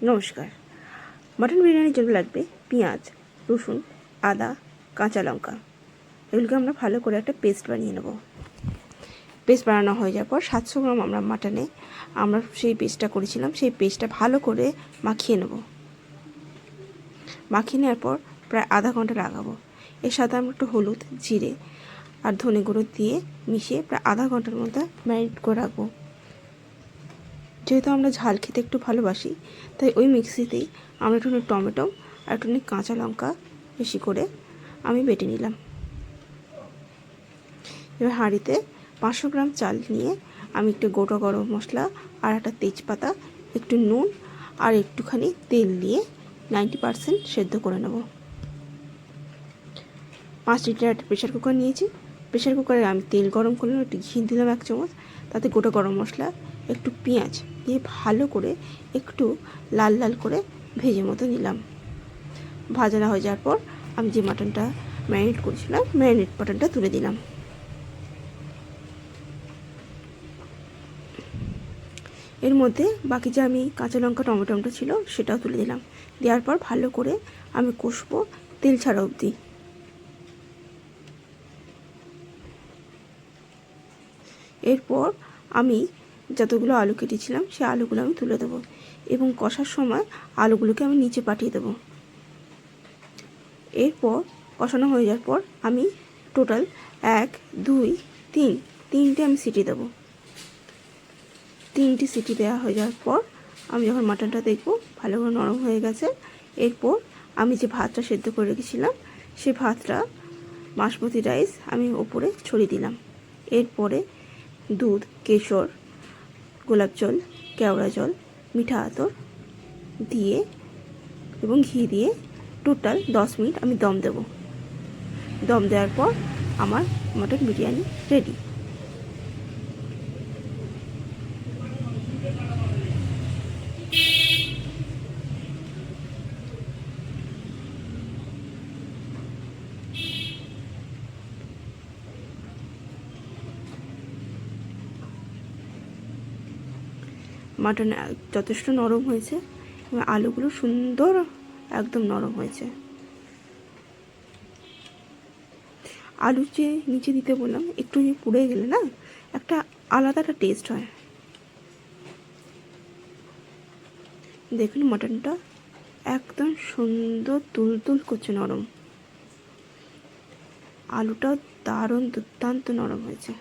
নমস্কার। মটন বিরিয়ানির জন্য লাগবে পেঁয়াজ, রসুন, আদা, কাঁচা লঙ্কা। এগুলোকে আমরা ভালো করে একটা পেস্ট বানিয়ে নেব। পেস্ট বানানো হয়ে যাওয়ার পর 700 গ্রাম মাটনে আমরা সেই পেস্টটা করেছিলাম, সেই পেস্টটা ভালো করে মাখিয়ে নেব। মাখিয়ে নেওয়ার পর প্রায় আধা ঘন্টা লাগাবো। এর সাথে আমরা একটু হলুদ, জিরে আর ধনে গুঁড়ো দিয়ে মিশিয়ে প্রায় আধা ঘন্টার মধ্যে ম্যারিনেট করে রাখবো। যেহেতু আমরা ঝাল খেতে একটু ভালোবাসি, তাই ওই মিক্সিতেই আমরা একটু টমেটো আর একটু কাঁচা লঙ্কা বেশি করে আমি বেটে নিলাম। এবার হাঁড়িতে 500 গ্রাম চাল নিয়ে আমি একটু গোটা গরম মশলা আর একটা তেজপাতা, একটু নুন আর একটুখানি তেল দিয়ে 90% সেদ্ধ করে নেব। 5 লিটার একটা প্রেশার কুকার নিয়েছি। প্রেশার কুকারে আমি তেল গরম করলাম, একটু ঘি দিলাম 1 চামচ, তাতে গোটা গরম মশলা, একটু পেঁয়াজ দিয়ে ভালো করে একটু লাল লাল করে ভেজে মতো নিলাম। ভাজা হয়ে যাওয়ার পর আমি যে মাটনটা ম্যারিনেট করেছিলাম, ম্যারিনেট মাটনটা তুলে দিলাম। এর মধ্যে বাকি যে আমি কাঁচা লঙ্কা টমেটোটা ছিল সেটাও তুলে দিলাম। দেওয়ার পর ভালো করে আমি কষবো তেল ছাড়া অবধি। এরপর আমি যতগুলো আলু কেটেছিলাম সেই আলুগুলো আমি তুলে দেবো এবং কষার সময় আলুগুলোকে আমি নিচে পাঠিয়ে দেবো। এরপর কষানো হয়ে যাওয়ার পর আমি টোটাল 1 2 3 তিনটে আমি সিটি দেবো। 3টি সিটি দেওয়া হয়ে যাওয়ার পর আমি যখন মাটনটা দেখবো ভালো করে নরম হয়ে গেছে, এরপর আমি যে ভাতটা সেদ্ধ করে রেখেছিলাম সেই ভাতটা বাসমতি রাইস আমি ওপরে ছড়িয়ে দিলাম। এরপরে দুধ, কেশর, গোলাপ জল, কেওড়া জল, মিঠা আতর দিয়ে এবং ঘি দিয়ে টোটাল 10 মিনিট আমি দম দেব। দম দেওয়ার পর আমার মটন বিরিয়ানি রেডি। মাটন যথেষ্ট নরম হয়েছে এবং আলুগুলো সুন্দর একদম নরম হয়েছে। আলু যে নিচে দিতে বললাম, একটু পুড়ে গেলে না একটা আলাদা একটা টেস্ট হয়। দেখুন মাটনটা একদম সুন্দর তুলতুল করছে নরম, আলুটাও দারুণ দুর্দান্ত নরম হয়েছে।